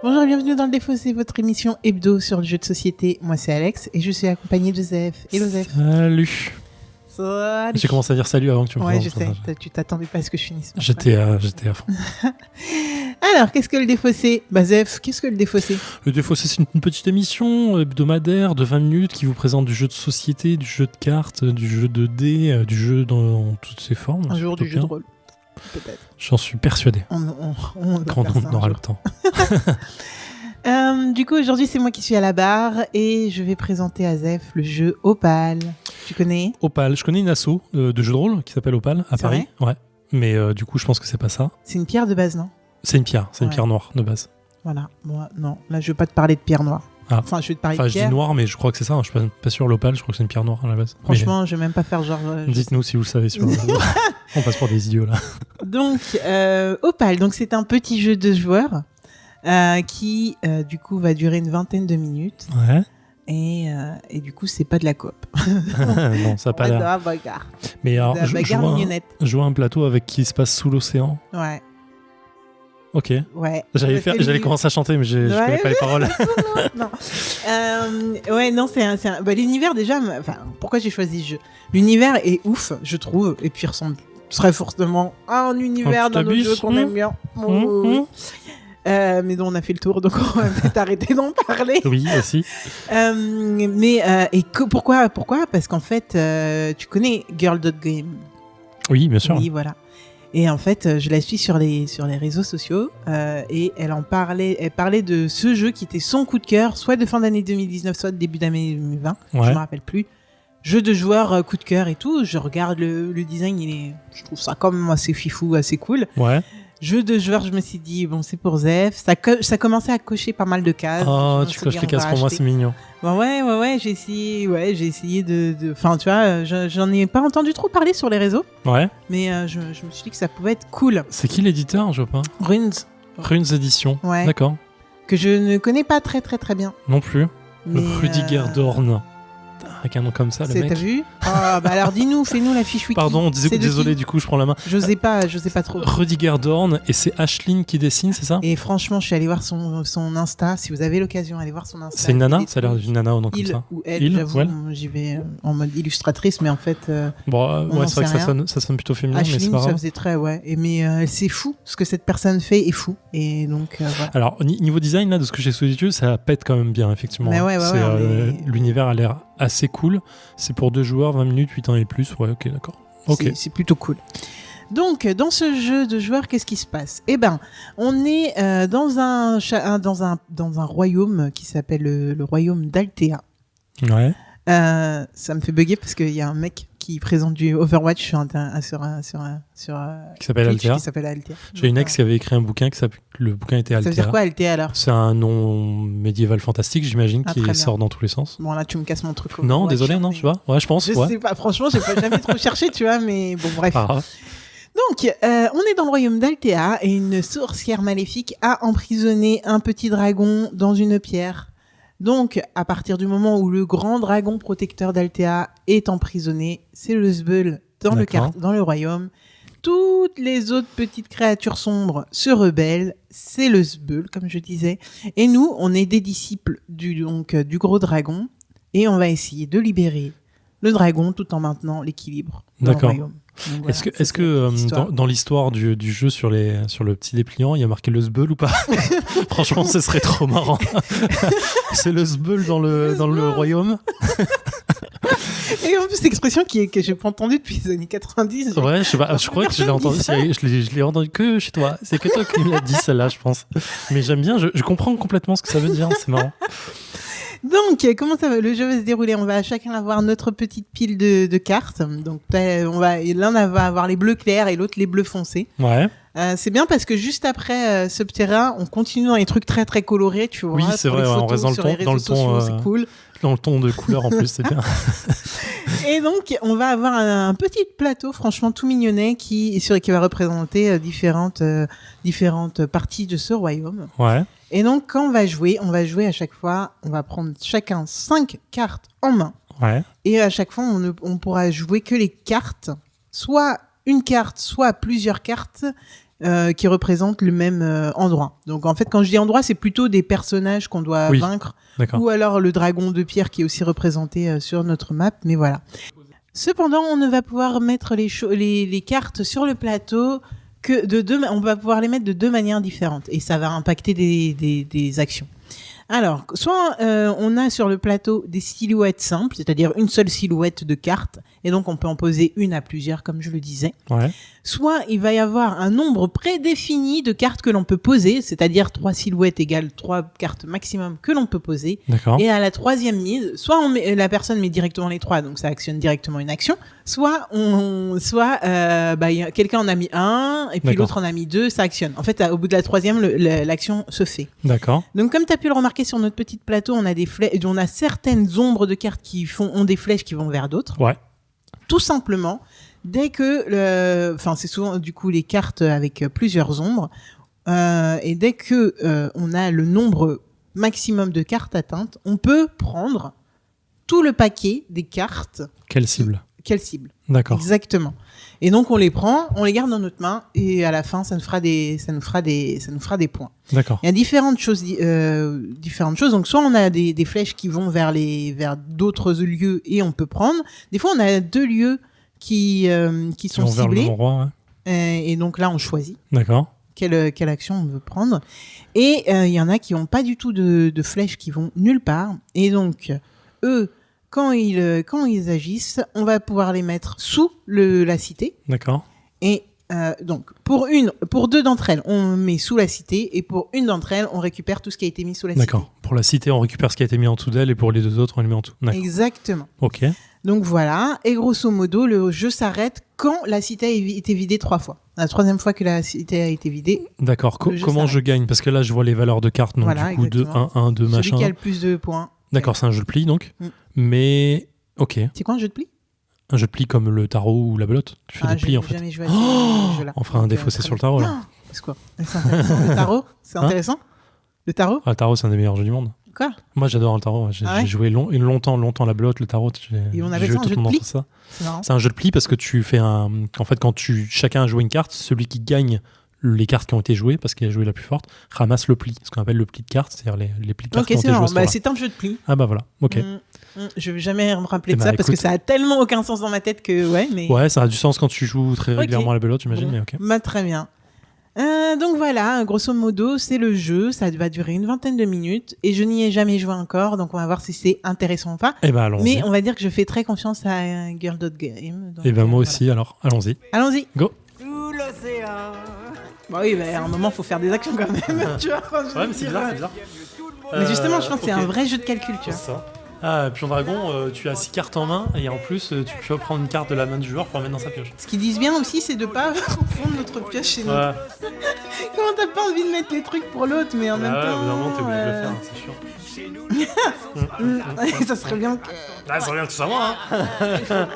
Bonjour et bienvenue dans le Défaussé, votre émission hebdo sur le jeu de société. Moi c'est Alex et je suis accompagné de Zef. Hello Zef. Salut. Salut. J'ai commencé à dire salut avant que tu me Ouais, présentes. je sais, tu t'attendais pas à ce que je finisse. J'étais à fond. Alors, qu'est-ce que le Défaussé ? Bah Zef, qu'est-ce que le Défaussé ? Le Défaussé, c'est une petite émission hebdomadaire de 20 minutes qui vous présente du jeu de société, du jeu de cartes, du jeu de dés, du jeu dans toutes ses formes. Un jour du jeu de rôle, peut-être. J'en suis persuadé. On Quand on aura le temps. Du coup, aujourd'hui, c'est moi qui suis à la barre et je vais présenter à Zef le jeu Opal. Tu connais ? Opal, je connais une asso de jeu de rôle qui s'appelle Opal à C'est Paris. Ouais. Mais du coup, je pense que c'est pas ça. C'est une pierre de base, non ? C'est une pierre, une pierre noire de base. Voilà, moi, non, là, je vais pas te parler de pierre noire. Ah. Enfin, je vais te parler de je pierre. dis noir, mais je crois que c'est ça. Je suis pas sûr. L'Opal, je crois que c'est une pierre noire à la base. Franchement, je vais même pas faire genre. Dites-nous si vous le savez sur. On passe pour des idiots là. Donc, Opal, donc c'est un petit jeu de joueurs qui, du coup, va durer une vingtaine de minutes. Ouais. Et du coup, c'est pas de la coop. Non, ça n'a pas l'air. De la bagarre. Mais alors, De la bagarre mignonnette. je vois un plateau avec qui se passe sous l'océan. Ouais. Ok. Ouais. J'allais commencer à chanter, mais je connais pas les paroles. Non. Ouais, non, c'est un... Bah, l'univers, déjà, pourquoi j'ai choisi ce jeu ? L'univers est ouf, je trouve, et puis ressemble très fortement à un univers d'un autre jeu qu'on aime bien. Mais dont on a fait le tour, donc on va peut-être arrêter d'en parler. Oui, aussi. Pourquoi ? Parce qu'en fait, tu connais Girl.game. Oui, bien sûr. Oui, voilà. Et en fait, je la suis sur les réseaux sociaux et elle parlait de ce jeu qui était son coup de cœur, soit de fin d'année 2019, soit de début d'année 2020, ouais. je me rappelle plus. Jeu de joueur coup de cœur et tout. Je regarde le design, je trouve ça quand même assez fifou, assez cool. Ouais. Jeu de joueur, je me suis dit bon, c'est pour Zef. Ça commençait à cocher pas mal de cases. Oh, tu coches les cases pour moi, c'est mignon. Bon, ouais, j'ai essayé de. Enfin, tu vois, j'en ai pas entendu trop parler sur les réseaux. Ouais. Mais je me suis dit que ça pouvait être cool. C'est qui l'éditeur, je vois pas ? Runes Éditions. Ouais. D'accord. Que je ne connais pas très bien. Non plus. Mais Rudiger Dorn. Avec un nom comme ça, le mec. T'as vu ? Ah, bah alors dis-nous, fais-nous la fiche wiki. Pardon, on disait que désolé, du coup, je prends la main. J'osais pas trop. Rudiger Dorn, et c'est Ashlyn qui dessine, c'est ça ? Et franchement, je suis allée voir son Insta. Si vous avez l'occasion, allez voir son Insta. C'est une nana ? Ça a l'air d'une nana ou non comme ça. Ou elle, j'avoue, j'y vais en mode illustratrice, mais en fait. Bon, ouais, c'est vrai que ça sonne plutôt féminin, Ashlyn, mais c'est pas grave. ça faisait très, ouais. Mais c'est fou, ce que cette personne fait est fou. Et donc, voilà. Alors, niveau design, là, de ce que j'ai sous les yeux, ça pète quand même bien, effectivement. Mais ouais, l'univers a l'air assez cool. C'est pour 2 joueurs, 20 minutes, 8 ans et plus. Ouais, ok, d'accord. Okay. C'est plutôt cool. Donc, dans ce jeu de joueurs, qu'est-ce qui se passe ? Eh ben, on est dans un royaume qui s'appelle le royaume d'Altea. Ouais. Ça me fait bugger parce qu'il y a un mec qui présente du Overwatch sur qui s'appelle Altea. J'ai une ex qui avait écrit un bouquin le bouquin était Altea. Ça veut dire quoi Altea alors ? C'est un nom médiéval fantastique, j'imagine, qui sort dans tous les sens. Bon là tu me casses mon truc. Non, désolé, non, tu vois. Ouais, je pense. Je sais pas, franchement, j'ai pas jamais trop cherché, tu vois, mais bon bref. Donc, on est dans le royaume d'Altea et une sorcière maléfique a emprisonné un petit dragon dans une pierre. Donc, à partir du moment où le grand dragon protecteur d'Altea est emprisonné, c'est le Sbeul dans le royaume. Toutes les autres petites créatures sombres se rebellent, c'est le Sbeul, comme je disais. Et nous, on est des disciples du gros dragon et on va essayer de libérer le dragon tout en maintenant l'équilibre dans le royaume. Donc, voilà, est-ce que dans l'histoire du jeu sur le petit dépliant, il y a marqué le Sbeul ou pas ? Franchement, ce serait trop marrant. C'est le Sbeul dans le royaume. Et en plus, cette expression que j'ai pas entendue depuis les années 90. Ouais, je sais pas, je crois que je l'ai entendue. Je l'ai entendue que chez toi. C'est que toi qui me l'as dit celle-là, je pense. Mais j'aime bien, je comprends complètement ce que ça veut dire, c'est marrant. Donc, comment ça va ? Le jeu va se dérouler. On va chacun avoir notre petite pile de cartes. Donc, l'un va avoir les bleus clairs et l'autre les bleus foncés. Ouais. C'est bien parce que juste après ce terrain, on continue dans les trucs très très colorés, tu vois. Oui, c'est vrai, on reste dans le ton, c'est cool. Dans le ton de couleur en plus, c'est bien. Et donc, on va avoir un petit plateau, franchement tout mignonnet, qui va représenter différentes parties de ce royaume. Ouais. Et donc, quand on va jouer à chaque fois, on va prendre chacun 5 cartes en main. Ouais. Et à chaque fois, on pourra jouer que les cartes, soit une carte, soit plusieurs cartes qui représentent le même endroit. Donc en fait, quand je dis endroit, c'est plutôt des personnages qu'on doit vaincre, ou alors le dragon de pierre qui est aussi représenté sur notre map, mais voilà. Cependant, on ne va pouvoir mettre les cartes sur le plateau on va pouvoir les mettre de 2 manières différentes, et ça va impacter des actions. Alors, soit on a sur le plateau des silhouettes simples, c'est-à-dire une seule silhouette de carte, et donc on peut en poser une à plusieurs, comme je le disais. Ouais. Soit il va y avoir un nombre prédéfini de cartes que l'on peut poser, c'est-à-dire 3 silhouettes égale 3 cartes maximum que l'on peut poser. D'accord. Et à la 3e mise, soit la personne met directement les 3, donc ça actionne directement une action, soit quelqu'un en a mis 1, et puis l'autre en a mis 2, ça actionne. En fait, au bout de la 3e, l'action se fait. D'accord. Donc comme tu as pu le remarquer sur notre petit plateau, on a certaines ombres de cartes qui ont des flèches qui vont vers d'autres. Ouais. Tout simplement, dès que c'est souvent du coup les cartes avec plusieurs ombres, et dès que on a le nombre maximum de cartes atteintes, on peut prendre tout le paquet des cartes. Quelle cible ? D'accord. Exactement. Et donc on les prend, on les garde dans notre main, et à la fin ça nous fera des points. D'accord. Il y a différentes choses. Donc soit on a des flèches qui vont vers d'autres lieux et on peut prendre. Des fois on a 2 lieux qui sont ciblés. Vers le même endroit, ouais. Et donc là on choisit. D'accord. Quelle action on veut prendre. Et il y en a qui n'ont pas du tout de flèches qui vont nulle part. Et donc eux, quand ils agissent, on va pouvoir les mettre sous la cité. D'accord. Et donc, pour 2 d'entre elles, on met sous la cité, et pour une d'entre elles, on récupère tout ce qui a été mis sous la cité. D'accord. Pour la cité, on récupère ce qui a été mis en dessous d'elle, et pour les 2 autres, on les met en dessous. D'accord. Exactement. Ok. Donc voilà, et grosso modo, le jeu s'arrête quand la cité a été vidée 3 fois. La 3e fois que la cité a été vidée. D'accord. Comment je gagne ? Parce que là, je vois les valeurs de cartes, donc voilà, du coup, 2, 1, 1, 2, machin. Celui qui a le plus de points. D'accord, c'est un jeu de pli, donc. Mais, ok. C'est quoi un jeu de pli ? Un jeu de pli comme le tarot ou la belote. Tu fais des plis, en fait. Jamais joué à ce jeu-là. On fera un défaussé sur le tarot, là. C'est quoi ? C'est intéressant. Le tarot ? C'est intéressant ? Le tarot ? Le tarot, c'est un des meilleurs jeux du monde. Quoi ? Moi, j'adore le tarot. J'ai joué longtemps la belote, le tarot. Et on avait ça, un jeu de pli ? C'est un jeu de pli parce que tu fais en fait, quand chacun a joué une carte, celui qui gagne les cartes qui ont été jouées, parce qu'il a joué la plus forte, ramasse le pli, ce qu'on appelle le pli de cartes, c'est-à-dire les plis de cartes qui ont été jouées. C'est un jeu de pli. Ah bah voilà, ok. Je vais jamais me rappeler de ça, parce que ça a tellement aucun sens dans ma tête que Ouais, ça a du sens quand tu joues très régulièrement à la belote, j'imagine, mais ok. Très bien. Donc voilà, grosso modo, c'est le jeu, ça va durer une 20aine de minutes, et je n'y ai jamais joué encore, donc on va voir si c'est intéressant ou pas. Allons-y. Mais on va dire que je fais très confiance à Girl.game. Moi aussi, alors allons-y. Allons-y. Go. Sous l'océan. Bah oui, à un moment, faut faire des actions quand même, tu vois. Ouais, mais c'est bizarre. Mais justement, je pense que c'est un vrai jeu de calcul, tu vois. C'est ça. Ah, Pion Dragon, tu as 6 cartes en main, et en plus, tu peux prendre une carte de la main du joueur pour la mettre dans sa pioche. Ce qu'ils disent bien aussi, c'est de pas confondre notre pioche chez nous. Ouais. Comment t'as pas envie de mettre les trucs pour l'autre, mais en même temps... au bout d'un moment, t'es obligé de le faire, c'est sûr. Ça serait bien que... ça serait bien que tout ça, moi, hein.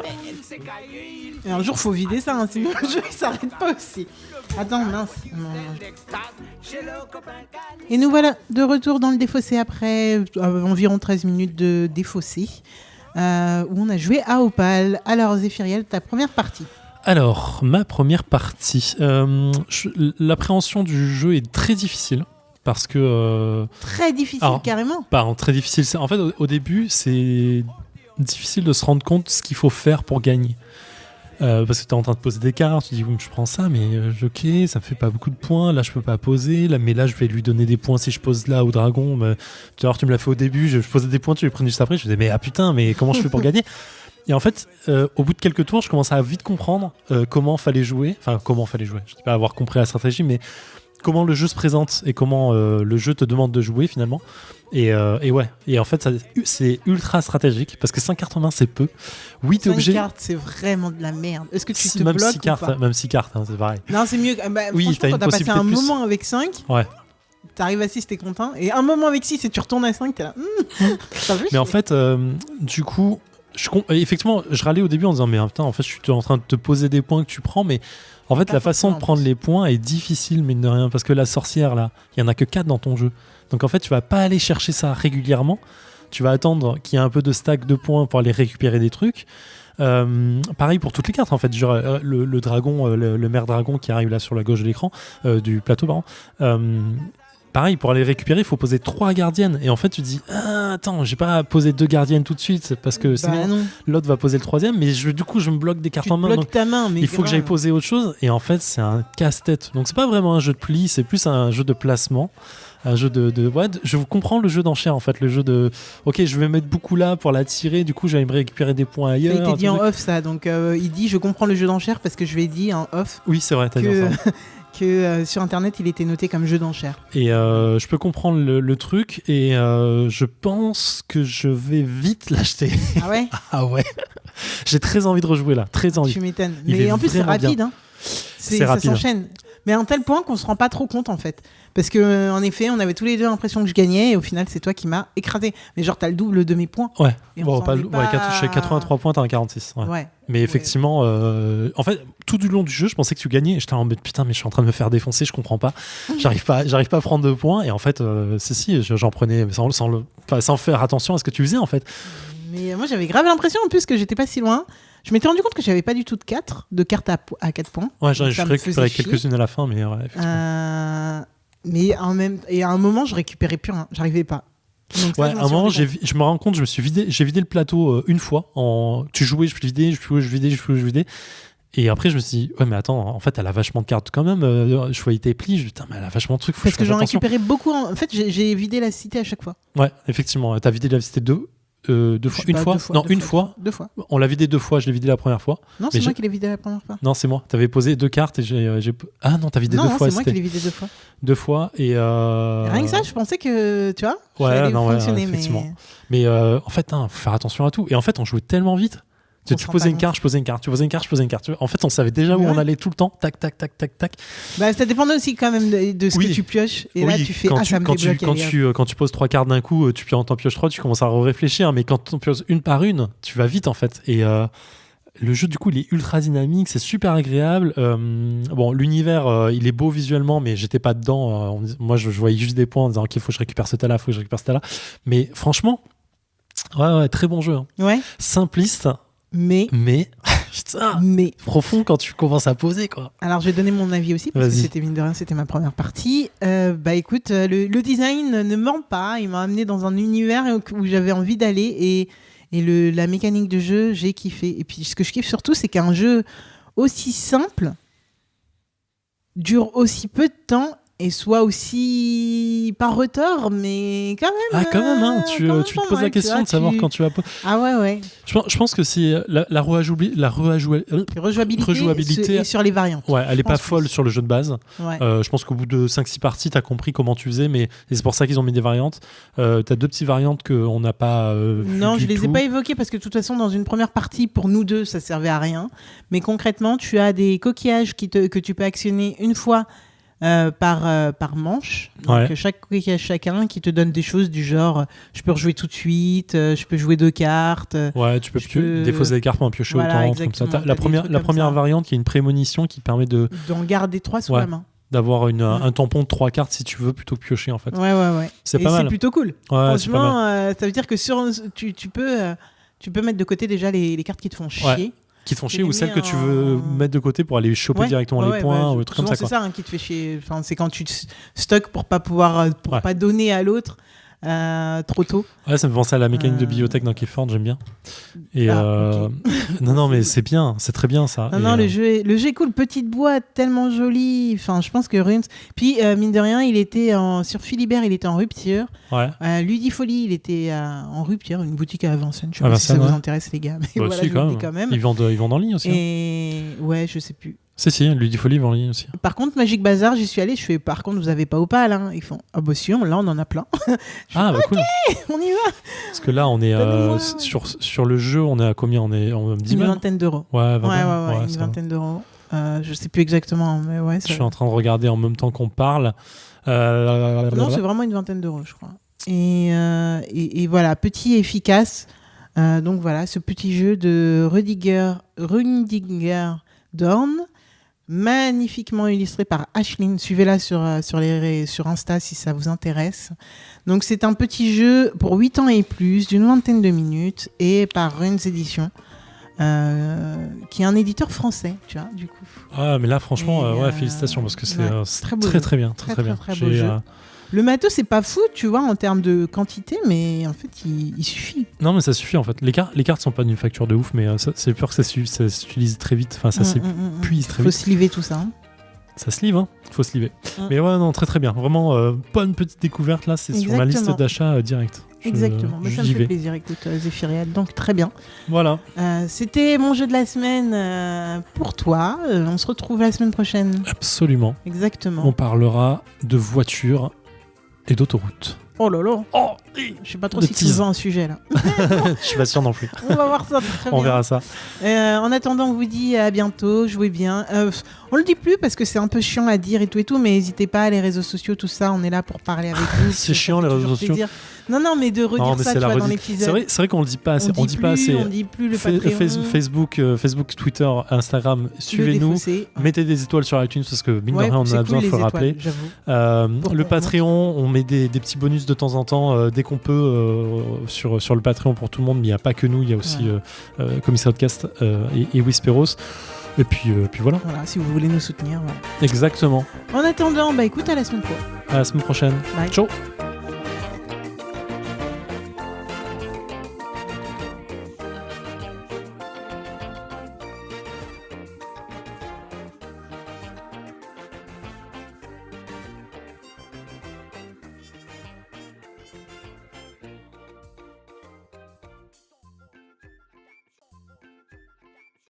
Et un jour, faut vider ça, hein, sinon le jeu, il s'arrête pas aussi. Attends, mince. Et nous voilà de retour dans le défaussé après environ 13 minutes de défaussé, où on a joué à Opal. Alors, Zéphiriel, ta première partie. Alors, ma première partie. L'appréhension du jeu est très difficile. Parce que... Très difficile, carrément. Très difficile. En fait, au début, c'est difficile de se rendre compte de ce qu'il faut faire pour gagner. Parce que tu es en train de poser des cartes, tu dis je prends ça, mais ok, ça me fait pas beaucoup de points, là je peux pas poser, mais là je vais lui donner des points si je pose là au dragon. Tout à l'heure tu me l'as fait au début, je posais des points, tu les prenais juste après, je me disais mais comment je fais pour gagner? Et en fait, au bout de quelques tours, je commençais à vite comprendre comment fallait jouer, je dis pas avoir compris la stratégie, mais comment le jeu se présente et comment le jeu te demande de jouer finalement. Et en fait, c'est ultra stratégique parce que 5 cartes en main, c'est peu. 8 objets. 5 cartes, c'est vraiment de la merde. Est-ce que tu te même bloques 6 cartes, ou pas? Même 6 cartes, hein, c'est pareil. Non, c'est mieux. Oui, quand t'as passé un moment avec 5, ouais. T'arrives à 6, t'es content. Et un moment avec 6 et tu retournes à 5, t'es là. Mais en fait, du coup, effectivement, je râlais au début en disant mais putain, en fait, je suis en train de te poser des points que tu prends, mais en fait, la façon de prendre les points est difficile, mine de rien, parce que la sorcière, là, il y en a que 4 dans ton jeu. Donc en fait, tu vas pas aller chercher ça régulièrement. Tu vas attendre qu'il y ait un peu de stack de points pour aller récupérer des trucs. Pareil pour toutes les cartes en fait. Genre, le dragon, le maire dragon qui arrive là sur la gauche de l'écran, du plateau, pardon. Pareil, pour aller récupérer, il faut poser 3 gardiennes. Et en fait, tu dis, attends, j'ai pas posé 2 gardiennes tout de suite parce que sinon l'autre va poser le 3e. Mais du coup, je me bloque des cartes en main. Tu bloques ta main, mais il faut que j'aille poser autre chose. Et en fait, c'est un casse-tête. Donc, c'est pas vraiment un jeu de pli, c'est plus un jeu de placement. Un jeu je vous comprends le jeu d'enchère en fait, le jeu de ok, je vais mettre beaucoup là pour l'attirer, du coup j'allais me récupérer des points ailleurs. Ça a été dit en off ça, donc il dit je comprends le jeu d'enchère parce que je lui ai dit en off. Oui, c'est vrai, t'as dit ça. Que sur internet il était noté comme jeu d'enchère. Et je peux comprendre le truc et je pense que je vais vite l'acheter. Ah ouais. Ah ouais. J'ai très envie de rejouer là, très envie. Tu m'étonnes. Mais en plus c'est rapide, hein. C'est rapide. Ça s'enchaîne. Mais à un tel point qu'on se rend pas trop compte en fait. Parce que en effet, on avait tous les deux l'impression que je gagnais et au final, c'est toi qui m'as écrasé. Mais genre, t'as le double de mes points. Ouais. Et bon, pas... 83 points, t'as un 46. Ouais. Mais effectivement, en fait, tout du long du jeu, je pensais que tu gagnais. Et j'étais en mode putain, mais je suis en train de me faire défoncer, je comprends pas. J'arrive pas à prendre 2 points. Et en fait, si, j'en prenais sans faire attention à ce que tu faisais en fait. Mais moi, j'avais grave l'impression en plus que j'étais pas si loin. Je m'étais rendu compte que j'avais pas du tout de cartes à 4 points. Ouais, j'ai récupéré quelques-unes à la fin, mais ouais, effectivement. Mais à un moment, je récupérais plus rien. J'arrivais pas. Donc ouais, à un moment, je me rends compte, j'ai vidé le plateau une fois. Tu jouais, je vidais, je vidais. Et après, je me suis dit, ouais, mais attends, en fait, elle a vachement de cartes quand même. Je voyais tes plis, je me dis, putain, mais elle a vachement de trucs. Parce que j'en récupérais beaucoup. En fait, j'ai vidé la cité à chaque fois. Ouais, effectivement. T'as vidé la cité 2 fois, une fois. On l'a vidé 2 fois, je l'ai vidé la première fois. Non, c'est moi qui l'ai vidé la première fois. Non, c'est moi. T'avais posé 2 cartes et j'ai... Ah non, t'as vidé 2 fois. Non, c'est moi qui l'ai vidé 2 fois. 2 fois et... Rien que ça, je pensais que, tu vois, ça allait fonctionner. Effectivement. Mais en fait, faut faire attention à tout. Et en fait, on jouait tellement vite. Tu posais une carte, je posais une carte. Tu posais une carte, je posais une carte. En fait, on savait déjà où on allait tout le temps. Tac, tac, tac, tac, tac. Bah, ça dépendait aussi quand même de ce que tu pioches. Et là, tu fais quand tu poses 3 cartes d'un coup, tu t'en pioches 3, tu commences à réfléchir. Mais quand tu poses une par une, tu vas vite en fait. Et le jeu, du coup, il est ultra dynamique, c'est super agréable. Bon, l'univers, il est beau visuellement, mais j'étais pas dedans. Moi, je voyais juste des points en disant, OK, il faut que je récupère ce tas-là, Mais franchement, ouais, très bon jeu. Hein. Ouais. Simpliste. Mais putain, profond quand tu commences à poser quoi. Alors je vais donner mon avis aussi parce que c'était mine de rien, c'était ma première partie. Bah écoute, le design ne ment pas, il m'a amené dans un univers où j'avais envie d'aller et la mécanique de jeu, j'ai kiffé. Et puis ce que je kiffe surtout, c'est qu'un jeu aussi simple dure aussi peu de temps et soit aussi pas retors, mais quand même. Ah, quand même, hein. Tu te poses la question de savoir quand tu vas. Ah ouais. Je pense que c'est la rejouabilité et sur les variantes. Ouais, elle est pas folle sur le jeu de base. Ouais. Je pense qu'au bout de 5-6 parties, t'as compris comment tu faisais, mais c'est pour ça qu'ils ont mis des variantes. T'as 2 petites variantes qu'on n'a pas. Non, je les ai pas évoquées parce que de toute façon, dans une première partie, pour nous deux, ça servait à rien. Mais concrètement, tu as des coquillages que tu peux actionner une fois. Par manche, donc chaque coquillage chacun qui te donne des choses du genre je peux rejouer tout de suite, je peux jouer 2 cartes. Ouais, tu peux défausser des cartes pour en piocher autant. Comme ça. La première variante qui est une prémonition qui permet d'en garder 3 sous la main. D'avoir un tampon de 3 cartes si tu veux plutôt que piocher en fait. Ouais. C'est pas mal. C'est plutôt cool. Ouais, franchement, ça veut dire que tu peux mettre de côté déjà les cartes qui te font chier. Ouais. Qui te font chier ou celles que tu veux mettre de côté pour aller choper directement les points ou des trucs comme ça. C'est ça qui te fait chier. Enfin, c'est quand tu stockes pour pas pouvoir pas donner à l'autre trop tôt. Ouais, ça me fait penser à la mécanique de bibliothèque dans Keyforge, j'aime bien. Et non, mais c'est bien, c'est très bien ça. Non, le jeu est cool, petite boîte, tellement jolie. Enfin, je pense que Runes. Puis mine de rien, il était sur Philibert, il était en rupture. Ouais. Ludifolie, il était en rupture, une boutique à Vincennes. Je sais pas si ça vous intéresse les gars, mais voilà, aussi, quand même. Ils vendent en ligne aussi. Et ouais, je sais plus. Si, Ludifolie vend en ligne aussi. Par contre, Magic Bazar, j'y suis allé. Je fais, par contre, vous avez pas Opal, hein. Ils font, ah bah si, là, on en a plein. Cool. On y va. Parce que là, on est sur le jeu, on est à combien? On me dit une vingtaine d'euros. Ouais, une vingtaine d'euros. Je sais plus exactement, mais ouais. Je suis en train de regarder en même temps qu'on parle. Non, c'est vraiment une vingtaine d'euros, je crois. Et voilà, petit et efficace. Donc voilà, ce petit jeu de Rudiger Dorn. Magnifiquement illustré par Ashlyn. Suivez-la sur Insta si ça vous intéresse. Donc c'est un petit jeu pour 8 ans et plus, d'une vingtaine de minutes, et par Runes Edition. qui est un éditeur français, tu vois, du coup. Ah, mais là, franchement, félicitations, parce que c'est très bien. Très bien. Très beau jeu. Le matos, c'est pas fou, tu vois, en termes de quantité, mais en fait, il suffit. Non, mais ça suffit, en fait. Les cartes sont pas d'une facture de ouf, mais c'est peur que ça s'utilise très vite. Enfin, ça s'épuise très vite. Faut sliver tout ça. Hein. Ça se livre, hein. Faut se liver. Mais ouais, non, très bien. Vraiment, bonne petite découverte, là. C'est sur ma liste d'achat direct. Exactement, mais ça me fait plaisir, écoute, Zéphiriel, donc très bien. Voilà. C'était mon jeu de la semaine pour toi. On se retrouve la semaine prochaine. Absolument. Exactement. On parlera de voitures et d'autoroutes. Oh là là. Je sais pas trop si tu vends un sujet là. Je suis pas sûr non plus. On va voir ça très bien. On verra ça. En attendant, on vous dit à bientôt. Jouez bien. On le dit plus parce que c'est un peu chiant à dire et tout, mais n'hésitez pas, les réseaux sociaux, tout ça, on est là pour parler avec vous. C'est chiant les réseaux sociaux. Non, mais de redire ça, tu vois, dans l'épisode. C'est vrai qu'on le dit pas assez. On dit plus le Patreon. Facebook, Twitter, Instagram, suivez-nous. Mettez des étoiles sur iTunes parce que mine de rien, on en a besoin, il faut rappeler. Le Patreon, on met des petits bonus de temps en temps dès qu'on peut sur le Patreon pour tout le monde, mais il n'y a pas que nous, il y a aussi Commissar Podcast et Whisperos. Et puis voilà. Voilà, si vous voulez nous soutenir. Voilà. Exactement. En attendant, écoute, à la semaine prochaine. À la semaine prochaine. Bye. Ciao.